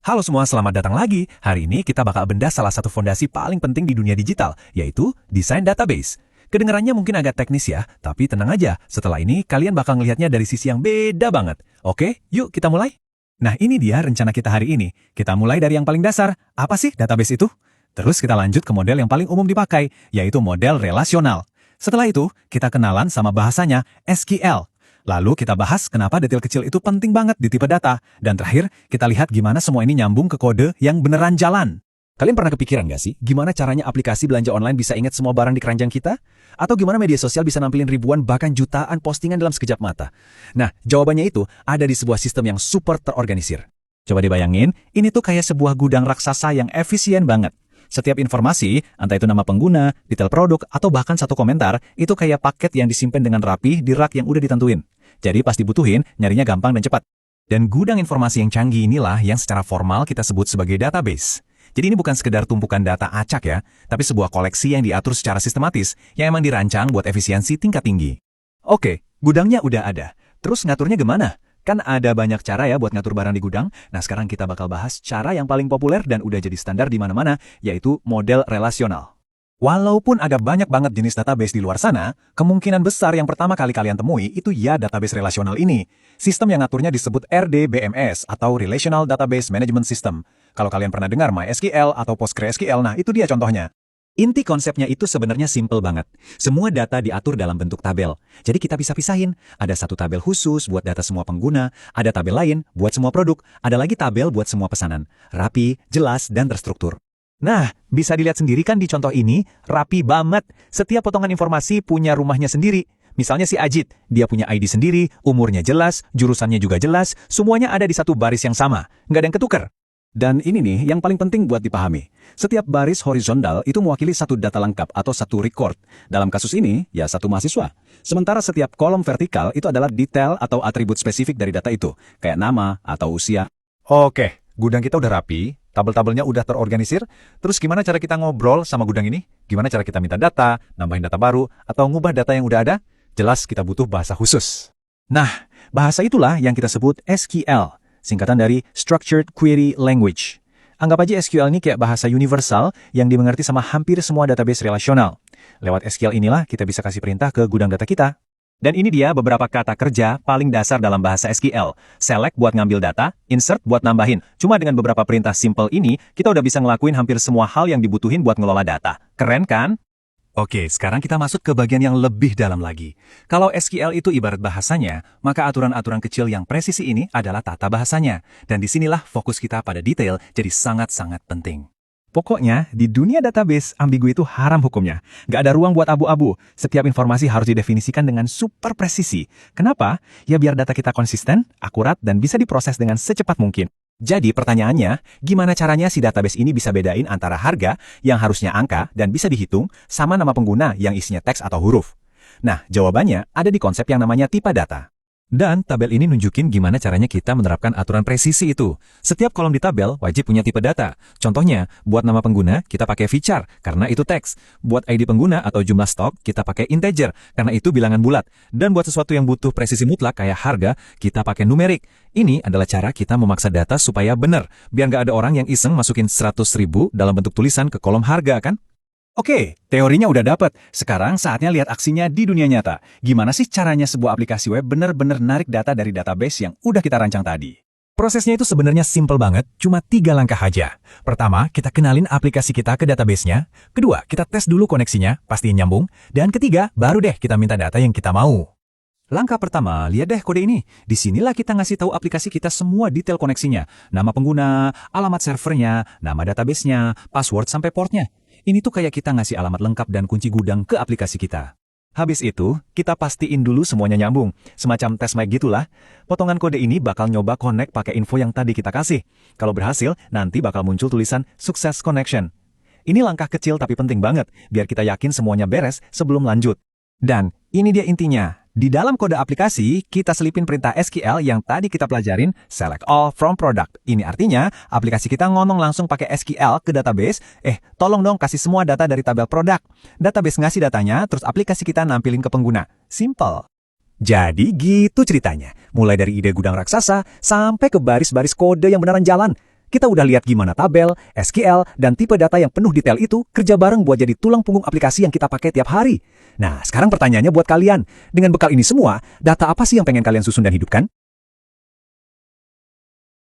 Halo semua, selamat datang lagi. Hari ini kita bakal bedah salah satu fondasi paling penting di dunia digital, yaitu desain database. Kedengarannya mungkin agak teknis ya, tapi tenang aja. Setelah ini, kalian bakal ngelihatnya dari sisi yang beda banget. Oke, yuk kita mulai. Nah, ini dia rencana kita hari ini. Kita mulai dari yang paling dasar. Apa sih database itu? Terus kita lanjut ke model yang paling umum dipakai, yaitu model relasional. Setelah itu, kita kenalan sama bahasanya SQL. Lalu kita bahas kenapa detail kecil itu penting banget di tipe data. Dan terakhir, kita lihat gimana semua ini nyambung ke kode yang beneran jalan. Kalian pernah kepikiran nggak sih, gimana caranya aplikasi belanja online bisa ingat semua barang di keranjang kita? Atau gimana media sosial bisa nampilin ribuan bahkan jutaan postingan dalam sekejap mata? Nah, jawabannya itu ada di sebuah sistem yang super terorganisir. Coba dibayangin, ini tuh kayak sebuah gudang raksasa yang efisien banget. Setiap informasi, entah itu nama pengguna, detail produk, atau bahkan satu komentar, itu kayak paket yang disimpan dengan rapi di rak yang udah ditentuin. Jadi pas dibutuhin, nyarinya gampang dan cepat. Dan gudang informasi yang canggih inilah yang secara formal kita sebut sebagai database. Jadi ini bukan sekedar tumpukan data acak ya, tapi sebuah koleksi yang diatur secara sistematis, yang emang dirancang buat efisiensi tingkat tinggi. Oke, gudangnya udah ada. Terus ngaturnya gimana? Kan ada banyak cara ya buat ngatur barang di gudang. Nah sekarang kita bakal bahas cara yang paling populer dan udah jadi standar di mana-mana, yaitu model relasional. Walaupun ada banyak banget jenis database di luar sana, kemungkinan besar yang pertama kali kalian temui itu ya database relasional ini. Sistem yang ngaturnya disebut RDBMS atau Relational Database Management System. Kalau kalian pernah dengar MySQL atau PostgreSQL, nah itu dia contohnya. Inti konsepnya itu sebenarnya simple banget. Semua data diatur dalam bentuk tabel. Jadi kita bisa pisahin. Ada satu tabel khusus buat data semua pengguna, ada tabel lain buat semua produk, ada lagi tabel buat semua pesanan. Rapi, jelas, dan terstruktur. Nah, bisa dilihat sendiri kan di contoh ini, rapi banget. Setiap potongan informasi punya rumahnya sendiri. Misalnya si Ajit, dia punya ID sendiri, umurnya jelas, jurusannya juga jelas, semuanya ada di satu baris yang sama. Nggak ada yang ketukar. Dan ini nih yang paling penting buat dipahami. Setiap baris horizontal itu mewakili satu data lengkap atau satu record. Dalam kasus ini, ya satu mahasiswa. Sementara setiap kolom vertikal itu adalah detail atau atribut spesifik dari data itu, kayak nama atau usia. Oke, gudang kita udah rapi, tabel-tabelnya udah terorganisir. Terus gimana cara kita ngobrol sama gudang ini? Gimana cara kita minta data, nambahin data baru, atau ngubah data yang udah ada? Jelas kita butuh bahasa khusus. Nah, bahasa itulah yang kita sebut SQL. Singkatan dari Structured Query Language. Anggap aja SQL ini kayak bahasa universal yang dimengerti sama hampir semua database relasional. Lewat SQL inilah kita bisa kasih perintah ke gudang data kita. Dan ini dia beberapa kata kerja paling dasar dalam bahasa SQL. Select buat ngambil data, insert buat nambahin. Cuma dengan beberapa perintah simple ini, kita udah bisa ngelakuin hampir semua hal yang dibutuhin buat ngelola data. Keren kan? Oke, sekarang kita masuk ke bagian yang lebih dalam lagi. Kalau SQL itu ibarat bahasanya, maka aturan-aturan kecil yang presisi ini adalah tata bahasanya. Dan disinilah fokus kita pada detail jadi sangat-sangat penting. Pokoknya, di dunia database, ambigu itu haram hukumnya. Nggak ada ruang buat abu-abu. Setiap informasi harus didefinisikan dengan super presisi. Kenapa? Ya biar data kita konsisten, akurat, dan bisa diproses dengan secepat mungkin. Jadi pertanyaannya, gimana caranya si database ini bisa bedain antara harga yang harusnya angka dan bisa dihitung sama nama pengguna yang isinya teks atau huruf? Nah, jawabannya ada di konsep yang namanya tipe data. Dan tabel ini nunjukin gimana caranya kita menerapkan aturan presisi itu. Setiap kolom di tabel wajib punya tipe data. Contohnya, buat nama pengguna kita pakai feature karena itu teks. Buat ID pengguna atau jumlah stok kita pakai integer karena itu bilangan bulat. Dan buat sesuatu yang butuh presisi mutlak kayak harga kita pakai numerik. Ini adalah cara kita memaksa data supaya benar. Biar nggak ada orang yang iseng masukin 100.000 dalam bentuk tulisan ke kolom harga kan? Oke, teorinya udah dapet. Sekarang saatnya lihat aksinya di dunia nyata. Gimana sih caranya sebuah aplikasi web bener-bener narik data dari database yang udah kita rancang tadi? Prosesnya itu sebenarnya simple banget, cuma 3 langkah aja. Pertama, kita kenalin aplikasi kita ke database-nya. Kedua, kita tes dulu koneksinya, pastiin nyambung. Dan ketiga, baru deh kita minta data yang kita mau. Langkah pertama, lihat deh kode ini. Disinilah kita ngasih tahu aplikasi kita semua detail koneksinya. Nama pengguna, alamat servernya, nama database-nya, password sampai portnya. Ini tuh kayak kita ngasih alamat lengkap dan kunci gudang ke aplikasi kita. Habis itu, kita pastiin dulu semuanya nyambung. Semacam tes mic gitulah. Potongan kode ini bakal nyoba connect pakai info yang tadi kita kasih. Kalau berhasil, nanti bakal muncul tulisan Success Connection. Ini langkah kecil tapi penting banget, biar kita yakin semuanya beres sebelum lanjut. Dan ini dia intinya. Di dalam kode aplikasi, kita selipin perintah SQL yang tadi kita pelajarin, select all from product. Ini artinya, aplikasi kita ngomong langsung pakai SQL ke database, tolong dong kasih semua data dari tabel produk. Database ngasih datanya, terus aplikasi kita nampilin ke pengguna. Simple. Jadi gitu ceritanya. Mulai dari ide gudang raksasa, sampai ke baris-baris kode yang beneran jalan. Kita udah lihat gimana tabel, SQL, dan tipe data yang penuh detail itu kerja bareng buat jadi tulang punggung aplikasi yang kita pakai tiap hari. Nah, sekarang pertanyaannya buat kalian. Dengan bekal ini semua, data apa sih yang pengen kalian susun dan hidupkan?